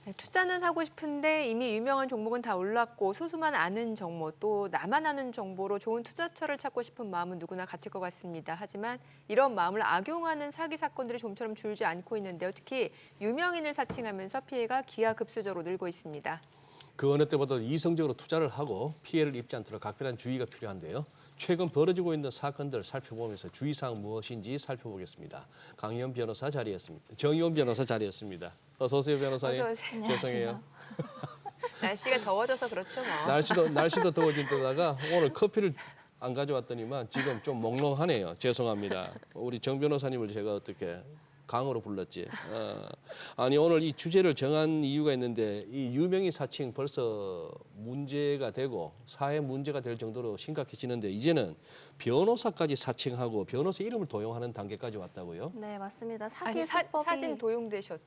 네, 투자는 하고 싶은데 이미 유명한 종목은 다 올랐고 소수만 아는 정보 또 나만 아는 정보로 좋은 투자처를 찾고 싶은 마음은 누구나 같을 것 같습니다. 하지만 이런 마음을 악용하는 사기 사건들이 좀처럼 줄지 않고 있는데요. 특히 유명인을 사칭하면서 피해가 기하급수적으로 늘고 있습니다. 그 어느 때보다 이성적으로 투자를 하고 피해를 입지 않도록 각별한 주의가 필요한데요. 최근 벌어지고 있는 사건들 살펴보면서 주의사항 무엇인지 살펴보겠습니다. 강희연 변호사 자리였습니다. 정의원 변호사 자리였습니다. 어서 오세요, 변호사님. 어서 오세요. 죄송해요. 날씨가 더워져서 그렇죠 뭐. 날씨도 더워진 데다가 오늘 커피를 안 가져왔더니만 지금 좀 몽롱하네요. 죄송합니다. 우리 정 변호사님을 제가 어떻게 강으로 불렀지. 아니 오늘 이 주제를 정한 이유가 있는데 이 유명인 사칭 벌써 문제가 되고 사회 문제가 될 정도로 심각해지는데 이제는 변호사까지 사칭하고 변호사 이름을 도용하는 단계까지 왔다고요? 네, 맞습니다. 아니, 사기 수법이 사진 도용되셨.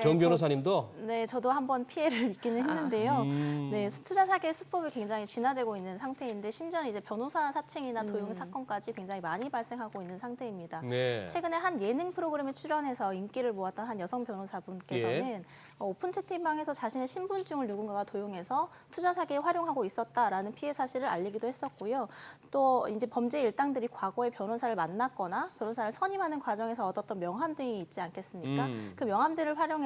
정 변호사님도? 네, 저도 한번 피해를 입기는 했는데요. 네, 투자 사기의 수법이 굉장히 진화되고 있는 상태인데 심지어는 이제 변호사 사칭이나 도용 사건까지 굉장히 많이 발생하고 있는 상태입니다. 네. 최근에 한 예능 프로그램에 출연해서 인기를 모았던 한 여성 변호사분께서는 오픈 채팅방에서 자신의 신분증을 누군가가 도용해서 투자 사기에 활용하고 있었다라는 피해 사실을 알리기도 했었고요. 또 이제 범죄 일당들이 과거에 변호사를 만났거나 변호사를 선임하는 과정에서 얻었던 명함 등이 있지 않겠습니까? 그 명함들을 활용해서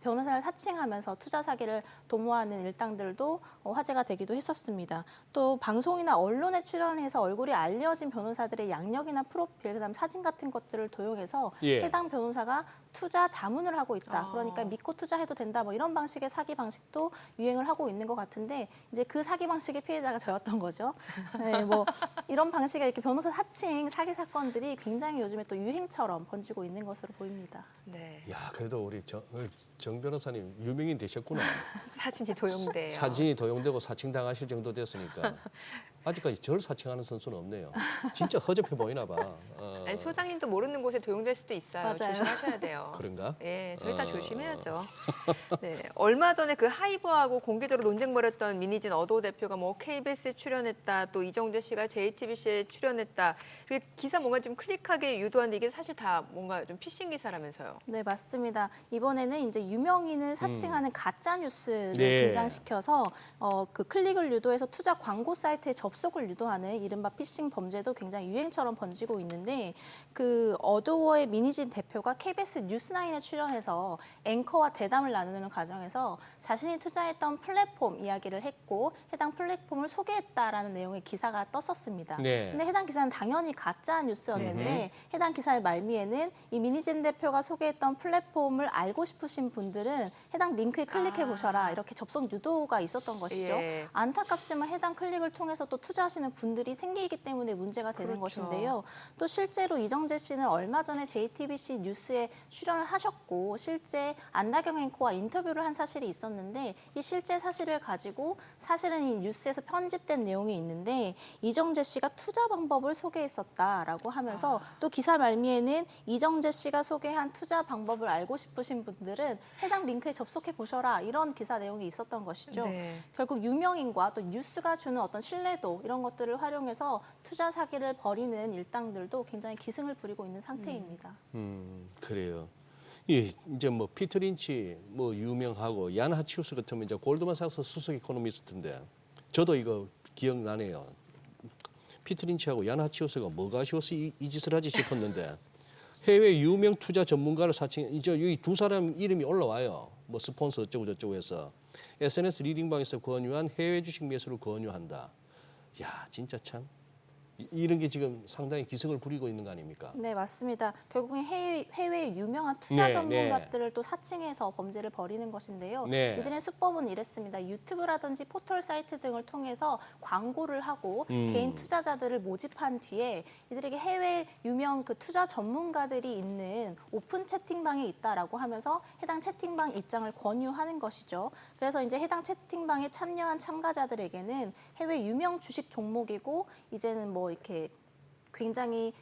변호사를 사칭하면서 투자 사기를 도모하는 일당들도 화제가 되기도 했었습니다. 또 방송이나 언론에 출연해서 얼굴이 알려진 변호사들의 양력이나 프로필, 그다음 사진 같은 것들을 도용해서 해당 변호사가 투자 자문을 하고 있다. 그러니까 믿고 투자해도 된다. 뭐 이런 방식의 사기 방식도 유행을 하고 있는 것 같은데 이제 그 사기 방식의 피해자가 저였던 거죠. 네, 뭐 이런 방식의 이렇게 변호사 사칭 사기 사건들이 굉장히 요즘에 또 유행처럼 번지고 있는 것으로 보입니다. 네. 야, 그래도 우리 정 변호사님 유명인 되셨구나. 사진이 도용돼요. 사진이 도용되고 사칭당하실 정도 됐으니까 아직까지 저를 사칭하는 선수는 없네요. 진짜 허접해 보이나 봐. 아니, 소장님도 모르는 곳에 도용될 수도 있어요. 맞아요. 조심하셔야 돼요. 그런가? 예, 저희 다 조심해야죠. 네, 얼마 전에 그 하이브하고 공개적으로 논쟁 벌였던 민희진 어도 대표가 뭐 KBS에 출연했다, 또 이정재 씨가 JTBC에 출연했다. 그 기사 뭔가 좀 클릭하게 유도하는데 이게 사실 다 뭔가 좀 피싱 기사라면서요. 네, 맞습니다. 이번에는 이제 유명인을 사칭하는 가짜 뉴스를 네. 등장시켜서 그 클릭을 유도해서 투자 광고 사이트에 접속을 유도하는 이른바 피싱 범죄도 굉장히 유행처럼 번지고 있는데 그 어도어의 민희진 대표가 KBS 뉴스9에 출연해서 앵커와 대담을 나누는 과정에서 자신이 투자했던 플랫폼 이야기를 했고 해당 플랫폼을 소개했다라는 내용의 기사가 떴었습니다. 네. 근데 해당 기사는 당연히 가짜 뉴스였는데 해당 기사의 말미에는 이 민희진 대표가 소개했던 플랫폼을 알고 싶으신 분들은 해당 링크에 클릭해 보셔라 이렇게 접속 유도가 있었던 것이죠. 예. 안타깝지만 해당 클릭을 통해서 또 투자하시는 분들이 생기기 때문에 문제가 되는 그렇죠. 것인데요. 또 실제로 이정재 씨는 얼마 전에 JTBC 뉴스에 출연을 하셨고 실제 안나경 앵커와 인터뷰를 한 사실이 있었는데 이 실제 사실을 가지고 사실은 이 뉴스에서 편집된 내용이 있는데 이정재 씨가 투자 방법을 소개했었다라고 하면서 또 기사 말미에는 이정재 씨가 소개한 투자 방법을 알고 싶으신 분들은 해당 링크에 접속해 보셔라 이런 기사 내용이 있었던 것이죠. 네. 결국 유명인과 또 뉴스가 주는 어떤 신뢰도 이런 것들을 활용해서 투자 사기를 벌이는 일당들도 굉장히 기승을 부리고 있는 상태입니다. 그래요. 예, 이제 뭐 피터 린치 뭐 유명하고 얀 하치우스 같으면 이제 골드만삭스 수석 이코노미스트인데 저도 이거 기억나네요. 피터 린치하고 얀 하치우스가 뭐가 아쉬워서 이 짓을 하지 싶었는데 해외 유명 투자 전문가를 사칭 이제 이 두 사람 이름이 올라와요. 뭐 스폰서 어쩌고 저쩌고 해서 SNS 리딩방에서 권유한 해외 주식 매수를 권유한다. 야, 진짜 참 이런 게 지금 상당히 기승을 부리고 있는 거 아닙니까? 네, 맞습니다. 결국엔 해외의 유명한 투자 네, 전문가들을 또 사칭해서 범죄를 벌이는 것인데요. 네. 이들의 수법은 이랬습니다. 유튜브라든지 포털 사이트 등을 통해서 광고를 하고 개인 투자자들을 모집한 뒤에 이들에게 해외 유명 그 투자 전문가들이 있는 오픈 채팅방이 있다라고 하면서 해당 채팅방 입장을 권유하는 것이죠. 그래서 이제 해당 채팅방에 참여한 참가자들에게는 해외 유명 주식 종목이고 이제는 뭐 이렇게 굉장히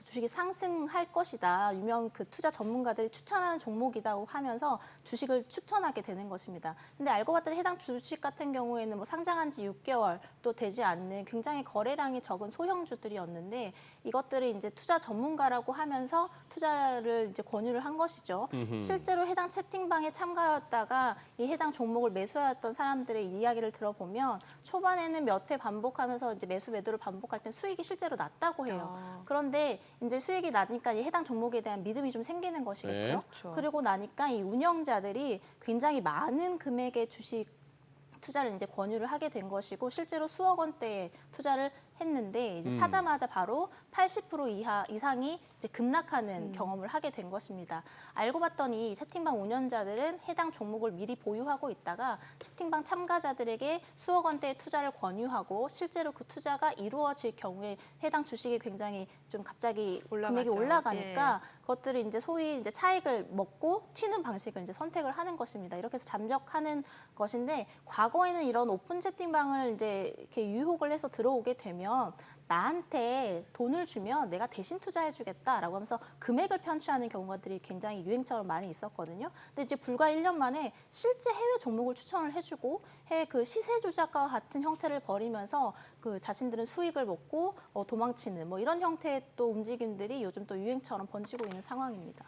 주식이 상승할 것이다. 유명 그 투자 전문가들이 추천하는 종목이라고 하면서 주식을 추천하게 되는 것입니다. 근데 알고 봤더니 해당 주식 같은 경우에는 뭐 상장한 지 6개월도 되지 않는 굉장히 거래량이 적은 소형주들이었는데 이것들을 이제 투자 전문가라고 하면서 투자를 이제 권유를 한 것이죠. 실제로 해당 채팅방에 참가했다가 이 해당 종목을 매수하였던 사람들의 이야기를 들어보면 초반에는 몇 회 반복하면서 이제 매수 매도를 반복할 땐 수익이 실제로 났다고 해요. 그런데 이제 수익이 나니까 이 해당 종목에 대한 믿음이 좀 생기는 것이겠죠. 네. 그렇죠. 그리고 나니까 이 운영자들이 굉장히 많은 금액의 주식 투자를 이제 권유를 하게 된 것이고 실제로 수억 원대의 투자를 했는데 이제 사자마자 바로 80% 이상이 이제 급락하는 경험을 하게 된 것입니다. 알고 봤더니 채팅방 운영자들은 해당 종목을 미리 보유하고 있다가 채팅방 참가자들에게 수억 원대의 투자를 권유하고 실제로 그 투자가 이루어질 경우에 해당 주식이 굉장히 좀 갑자기 금액이 올라가죠. 올라가니까 그것들을 이제 소위 이제 차익을 먹고 튀는 방식을 이제 선택을 하는 것입니다. 이렇게 해서 잠적하는 것인데 과거에는 이런 오픈 채팅방을 이제 이렇게 유혹을 해서 들어오게 되면 나한테 돈을 주면 내가 대신 투자해주겠다라고 하면서 금액을 편취하는 경우들이 굉장히 유행처럼 많이 있었거든요. 근데 이제 불과 1년 만에 실제 해외 종목을 추천을 해주고 해외 그 시세 조작과 같은 형태를 벌이면서 그 자신들은 수익을 먹고 도망치는 뭐 이런 형태의 또 움직임들이 요즘 또 유행처럼 번지고 있는 상황입니다.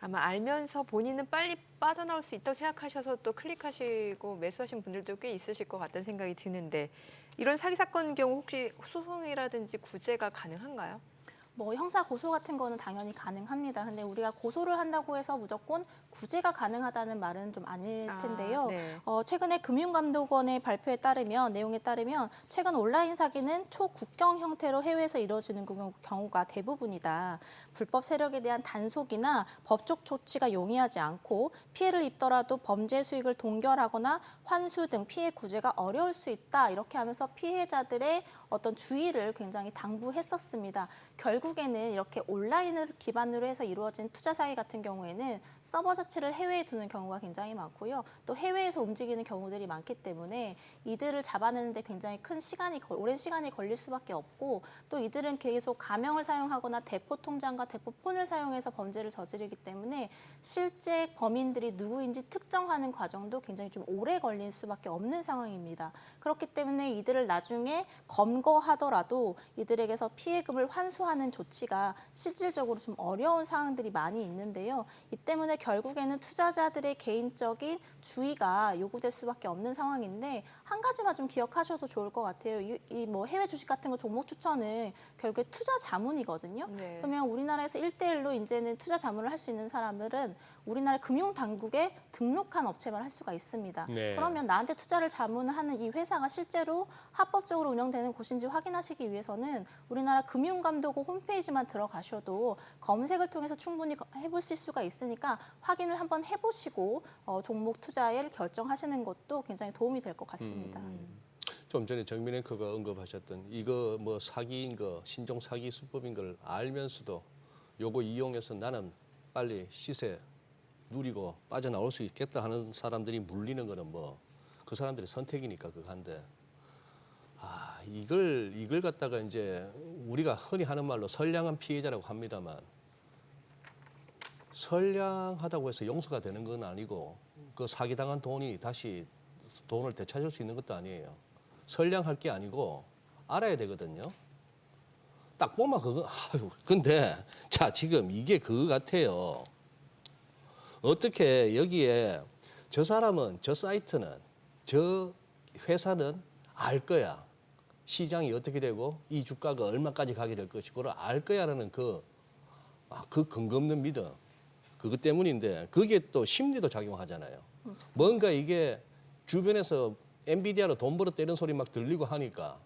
아마 알면서 본인은 빨리 빠져나올 수 있다고 생각하셔서 또 클릭하시고 매수하신 분들도 꽤 있으실 것 같다는 생각이 드는데 이런 사기 사건 경우 혹시 소송이라든지 구제가 가능한가요? 뭐 형사 고소 같은 거는 당연히 가능합니다. 근데 우리가 고소를 한다고 해서 무조건 구제가 가능하다는 말은 좀 아닐 텐데요. 네. 최근에 금융감독원의 발표에 따르면 내용에 따르면 최근 온라인 사기는 초국경 형태로 해외에서 이루어지는 경우가 대부분이다. 불법 세력에 대한 단속이나 법적 조치가 용이하지 않고 피해를 입더라도 범죄 수익을 동결하거나 환수 등 피해 구제가 어려울 수 있다. 이렇게 하면서 피해자들의 어떤 주의를 굉장히 당부했었습니다. 결국에는 이렇게 온라인을 기반으로 해서 이루어진 투자 사기 같은 경우에는 서버 자체를 해외에 두는 경우가 굉장히 많고요. 또 해외에서 움직이는 경우들이 많기 때문에 이들을 잡아내는데 굉장히 오랜 시간이 걸릴 수밖에 없고 또 이들은 계속 가명을 사용하거나 대포 통장과 대포폰을 사용해서 범죄를 저지르기 때문에 실제 범인들이 누구인지 특정하는 과정도 굉장히 좀 오래 걸릴 수밖에 없는 상황입니다. 그렇기 때문에 이들을 나중에 검거하더라도 이들에게서 피해금을 환수하는 조치가 실질적으로 좀 어려운 상황들이 많이 있는데요. 이 때문에 결국에는 투자자들의 개인적인 주의가 요구될 수밖에 없는 상황인데 한 가지만 좀 기억하셔도 좋을 것 같아요. 이 뭐 해외 주식 같은 거 종목 추천은 결국에 투자 자문이거든요. 네. 그러면 우리나라에서 1대1로 이제는 투자 자문을 할 수 있는 사람들은 우리나라 금융당국에 등록한 업체만 할 수가 있습니다. 네. 그러면 나한테 투자를 자문을 하는 이 회사가 실제로 합법적으로 운영되는 곳인지 확인하시기 위해서는 우리나라 금융감독원 홈페이지만 들어가셔도 검색을 통해서 충분히 해보실 수가 있으니까 확인을 한번 해보시고 종목 투자를 결정하시는 것도 굉장히 도움이 될 것 같습니다. 좀 전에 정민 앵커가 언급하셨던 이거 뭐 사기인 거 신종 사기 수법인 걸 알면서도 요거 이용해서 나는 빨리 시세 누리고 빠져나올 수 있겠다 하는 사람들이 물리는 거는 뭐 그 사람들의 선택이니까 그거 한데 이걸 갖다가 이제 우리가 흔히 하는 말로 선량한 피해자라고 합니다만 선량하다고 해서 용서가 되는 건 아니고 그 사기당한 돈이 다시 돈을 되찾을 수 있는 것도 아니에요. 선량할 게 아니고 알아야 되거든요. 딱 보면 그거 근데 자 지금 이게 그거 같아요. 어떻게 여기에 저 사람은 저 사이트는 저 회사는 알 거야. 시장이 어떻게 되고 이 주가가 얼마까지 가게 될 것이고 알 거야라는 그 근거 없는 믿음. 그것 때문인데 그게 또 심리도 작용하잖아요. 뭔가 이게 주변에서 엔비디아로 돈 벌었다 이런 소리 막 들리고 하니까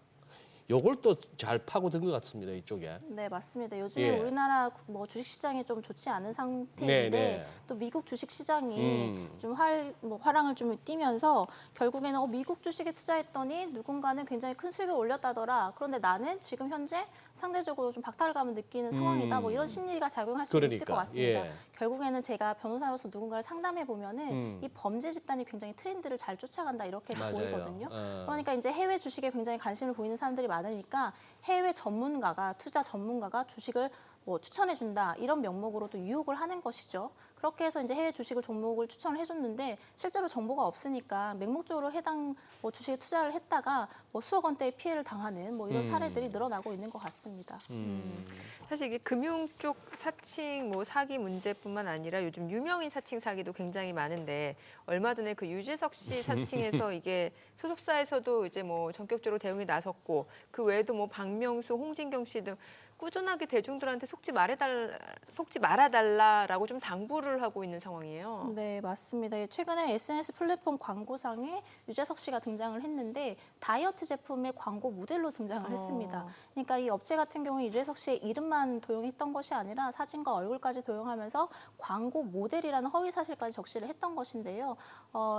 요걸 또 잘 파고든 것 같습니다. 이쪽에. 네, 맞습니다. 요즘에 예. 우리나라 뭐 주식 시장이 좀 좋지 않은 상태인데 네, 네. 또 미국 주식 시장이 좀 화랑을 좀 띠면서 결국에는 미국 주식에 투자했더니 누군가는 굉장히 큰 수익을 올렸다더라. 그런데 나는 지금 현재 상대적으로 좀 박탈감을 느끼는 상황이다. 뭐 이런 심리가 작용할 수 있을 것 그러니까, 같습니다. 예. 결국에는 제가 변호사로서 누군가를 상담해 보면은 이 범죄 집단이 굉장히 트렌드를 잘 쫓아간다 이렇게 맞아요. 보이거든요. 그러니까 이제 해외 주식에 굉장히 관심을 보이는 사람들이 많으니까 해외 전문가가 투자 전문가가 주식을 뭐 추천해준다 이런 명목으로도 유혹을 하는 것이죠. 그렇게 해서 이제 해외 주식을 종목을 추천을 해줬는데 실제로 정보가 없으니까 맹목적으로 해당 뭐 주식에 투자를 했다가 뭐 수억 원대의 피해를 당하는 뭐 이런 사례들이 늘어나고 있는 것 같습니다. 사실 이게 금융 쪽 사칭 뭐 사기 문제뿐만 아니라 요즘 유명인 사칭 사기도 굉장히 많은데 얼마 전에 그 유재석 씨 사칭에서 이게 소속사에서도 이제 뭐 전격적으로 대응이 나섰고 그 외에도 뭐 박명수, 홍진경 씨 등 꾸준하게 대중들한테 속지 말아달라라고 좀 당부를 하고 있는 상황이에요. 네, 맞습니다. 최근에 SNS 플랫폼 광고상에 유재석 씨가 등장을 했는데 다이어트 제품의 광고 모델로 등장을 했습니다. 그러니까 이 업체 같은 경우에 유재석 씨의 이름만 도용했던 것이 아니라 사진과 얼굴까지 도용하면서 광고 모델이라는 허위 사실까지 적시를 했던 것인데요.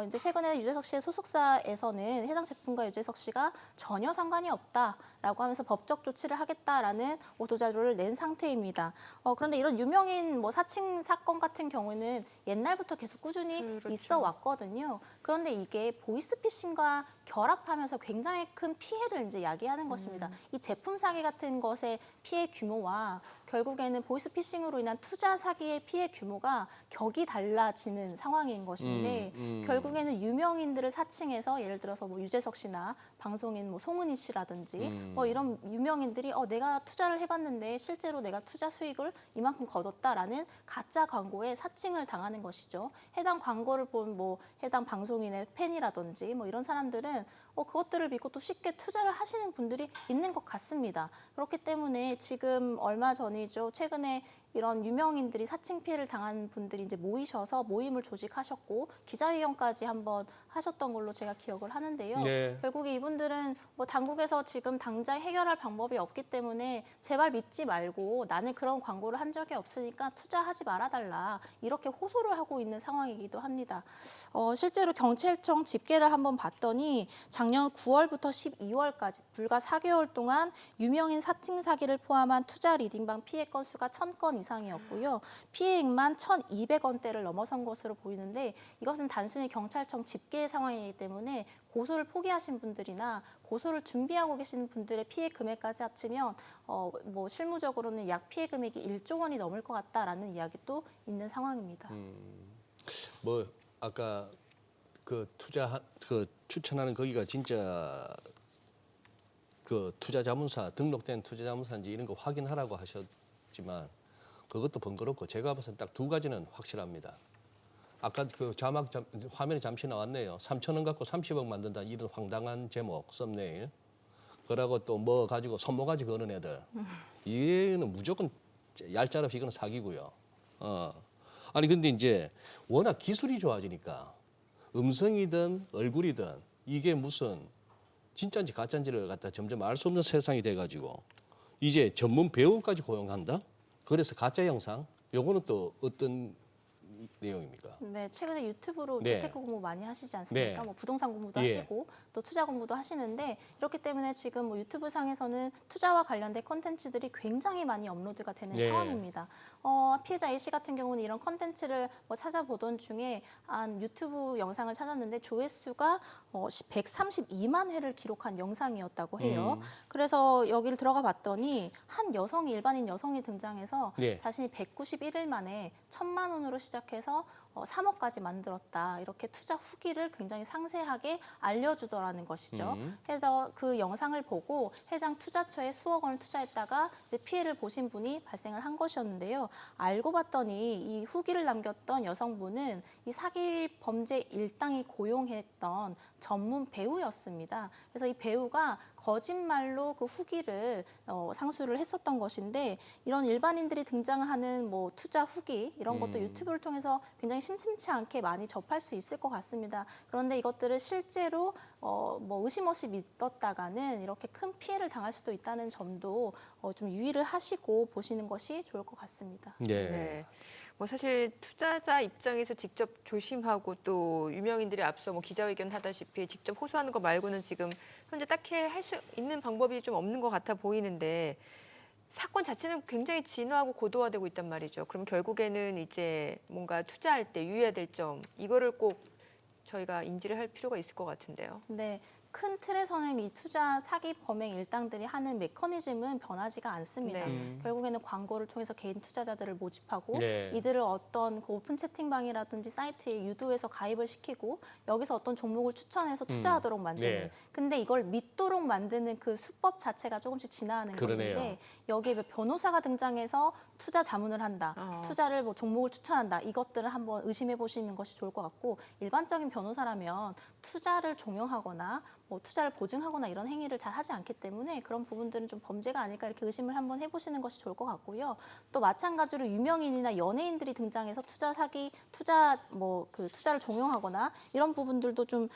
이제 최근에 유재석 씨의 소속사에서는 해당 제품과 유재석 씨가 전혀 상관이 없다라고 하면서 법적 조치를 하겠다라는 보도자료를 낸 상태입니다. 그런데 이런 유명인 뭐 사칭 사건 같은 경우는 옛날부터 계속 꾸준히 그렇죠. 있어 왔거든요. 그런데 이게 보이스피싱과 결합하면서 굉장히 큰 피해를 이제 야기하는 것입니다. 이 제품 사기 같은 것의 피해 규모와 결국에는 보이스피싱으로 인한 투자 사기의 피해 규모가 격이 달라지는 상황인 것인데 결국에는 유명인들을 사칭해서 예를 들어서 뭐 유재석 씨나 방송인 뭐 송은이 씨라든지 뭐 이런 유명인들이 내가 투자를 해봤는데 실제로 내가 투자 수익을 이만큼 거뒀다라는 가짜 광고에 사칭을 당하는 것이죠. 해당 광고를 본 뭐 해당 방송인의 팬이라든지 뭐 이런 사람들은 그것들을 믿고 또 쉽게 투자를 하시는 분들이 있는 것 같습니다. 그렇기 때문에 지금 얼마 전이죠. 최근에 이런 유명인들이 사칭 피해를 당한 분들이 이제 모이셔서 모임을 조직하셨고 기자회견까지 한번 하셨던 걸로 제가 기억을 하는데요. 네. 결국에 이분들은 뭐 당국에서 지금 당장 해결할 방법이 없기 때문에 제발 믿지 말고 나는 그런 광고를 한 적이 없으니까 투자하지 말아달라 이렇게 호소를 하고 있는 상황이기도 합니다. 실제로 경찰청 집계를 한번 봤더니 작년 9월부터 12월까지 불과 4개월 동안 유명인 사칭 사기를 포함한 투자 리딩방 피해 건수가 1,000건 이상이었고요. 피해액만 1,200원대를 넘어선 것으로 보이는데 이것은 단순히 경찰청 집계 상황이기 때문에 고소를 포기하신 분들이나 고소를 준비하고 계시는 분들의 피해 금액까지 합치면 뭐 실무적으로는 약 피해 금액이 1조 원이 넘을 것 같다라는 이야기도 있는 상황입니다. 뭐 아까 그 추천하는 거기가 진짜 그 투자자문사 등록된 투자자문사인지 이런 거 확인하라고 하셨지만 그것도 번거롭고 제가 봐서 딱 두 가지는 확실합니다. 아까 그 화면에 잠시 나왔네요. 3,000원 갖고 30억 만든다 이런 황당한 제목 썸네일. 그러고 또 뭐 가지고 손모가지 거는 애들. 이거는 무조건 얄짤없이 이거는 사기고요. 아니 근데 이제 워낙 기술이 좋아지니까 음성이든 얼굴이든 이게 무슨 진짜인지 가짜인지를 갖다 점점 알 수 없는 세상이 돼가지고 이제 전문 배우까지 고용한다? 그래서 가짜 영상? 요거는 또 어떤 내용입니까? 네, 최근에 유튜브로 네. 재테크 공부 많이 하시지 않습니까? 네. 뭐 부동산 공부도 예. 하시고 또 투자 공부도 하시는데 이렇기 때문에 지금 뭐 유튜브 상에서는 투자와 관련된 콘텐츠들이 굉장히 많이 업로드가 되는 네. 상황입니다. 피해자 A 씨 같은 경우는 이런 콘텐츠를 뭐 찾아보던 중에 한 유튜브 영상을 찾았는데 조회수가 132만 회를 기록한 영상이었다고 해요. 그래서 여기를 들어가 봤더니 한 여성이 일반인 여성이 등장해서 네. 자신이 191일 만에 1,000만 원으로 시작해서 3억까지 만들었다. 이렇게 투자 후기를 굉장히 상세하게 알려주더라는 것이죠. 해서 그 영상을 보고 해당 투자처에 수억 원을 투자했다가 이제 피해를 보신 분이 발생을 한 것이었는데요. 알고 봤더니 이 후기를 남겼던 여성분은 이 사기 범죄 일당이 고용했던 전문 배우였습니다. 그래서 이 배우가 거짓말로 그 후기를 상수를 했었던 것인데 이런 일반인들이 등장하는 뭐 투자 후기 이런 것도 유튜브를 통해서 굉장히 심심치 않게 많이 접할 수 있을 것 같습니다. 그런데 이것들을 실제로 뭐 의심 없이 믿었다가는 이렇게 큰 피해를 당할 수도 있다는 점도 좀 유의를 하시고 보시는 것이 좋을 것 같습니다. 네. 네. 뭐 사실 투자자 입장에서 직접 조심하고 또 유명인들이 앞서 뭐 기자회견 하다시피 직접 호소하는 거 말고는 지금 현재 딱히 할 수 있는 방법이 좀 없는 것 같아 보이는데 사건 자체는 굉장히 진화하고 고도화되고 있단 말이죠. 그럼 결국에는 이제 뭔가 투자할 때 유의해야 될 점 이거를 꼭 저희가 인지를 할 필요가 있을 것 같은데요. 네, 큰 틀에서는 이 투자 사기 범행 일당들이 하는 메커니즘은 변하지가 않습니다. 네. 결국에는 광고를 통해서 개인 투자자들을 모집하고 네. 이들을 어떤 그 오픈 채팅방이라든지 사이트에 유도해서 가입을 시키고 여기서 어떤 종목을 추천해서 투자하도록 만드는. 네. 근데 이걸 믿도록 만드는 그 수법 자체가 조금씩 진화하는 그러네요. 것인데 여기에 변호사가 등장해서 투자 자문을 한다, 투자를 뭐 종목을 추천한다 이것들을 한번 의심해 보시는 것이 좋을 것 같고 일반적인 변호사라면 투자를 종용하거나 뭐 투자를 보증하거나 이런 행위를 잘 하지 않기 때문에 그런 부분들은 좀 범죄가 아닐까 이렇게 의심을 한번 해보시는 것이 좋을 것 같고요. 또 마찬가지로 유명인이나 연예인들이 등장해서 투자 사기, 투자 뭐 그 투자를 종용하거나 이런 부분들도 좀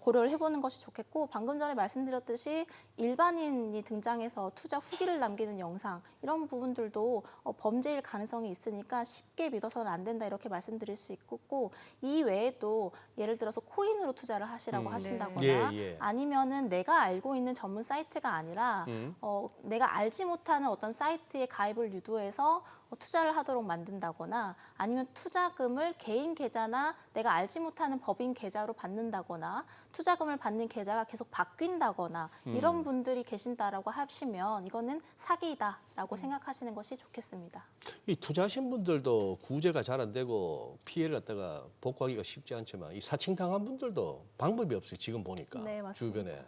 고려를 해보는 것이 좋겠고 방금 전에 말씀드렸듯이 일반인이 등장해서 투자 후기를 남기는 영상 이런 부분들도 범죄일 가능성이 있으니까 쉽게 믿어서는 안 된다 이렇게 말씀드릴 수 있고 이 외에도 예를 들어서 코인으로 투자를 하시라고 하신다거나 예, 예. 아니면은 내가 알고 있는 전문 사이트가 아니라 내가 알지 못하는 어떤 사이트에 가입을 유도해서 투자를 하도록 만든다거나 아니면 투자금을 개인 계좌나 내가 알지 못하는 법인 계좌로 받는다거나 투자금을 받는 계좌가 계속 바뀐다거나 이런 분들이 계신다라고 하시면 이거는 사기다라고 생각하시는 것이 좋겠습니다. 이 투자하신 분들도 구제가 잘 안 되고 피해를 갖다가 복구하기가 쉽지 않지만 이 사칭당한 분들도 방법이 없어요. 지금 보니까 네, 맞습니다. 주변에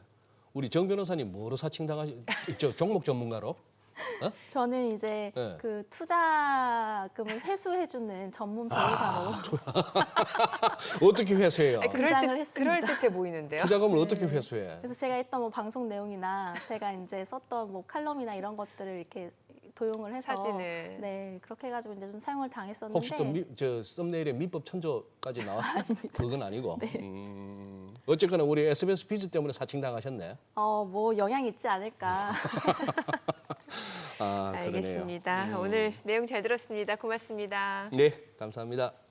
우리 정 변호사님 뭐로 사칭당하시? 저 종목 전문가로? 저는 이제 네. 그 투자금을 회수해주는 전문 변호사로 어떻게 회수해요? 아니, 등장을 했습니다. 그럴듯해 보이는데요. 투자금을 어떻게 회수해? 그래서 제가 했던 뭐 방송 내용이나 제가 이제 썼던 뭐 칼럼이나 이런 것들을 이렇게 도용을 해서 사진을. 네 그렇게 해가지고 이제 좀 사용을 당했었는데 혹시 또 저 썸네일에 민법 천조까지 나왔어요? 아닙니다. 그건 아니고. 어쨌거나 우리 SBS 비즈 때문에 사칭당하셨네. 뭐 영향이 있지 않을까. 아, 그러네요. 알겠습니다. 오늘 내용 잘 들었습니다. 고맙습니다. 네, 감사합니다.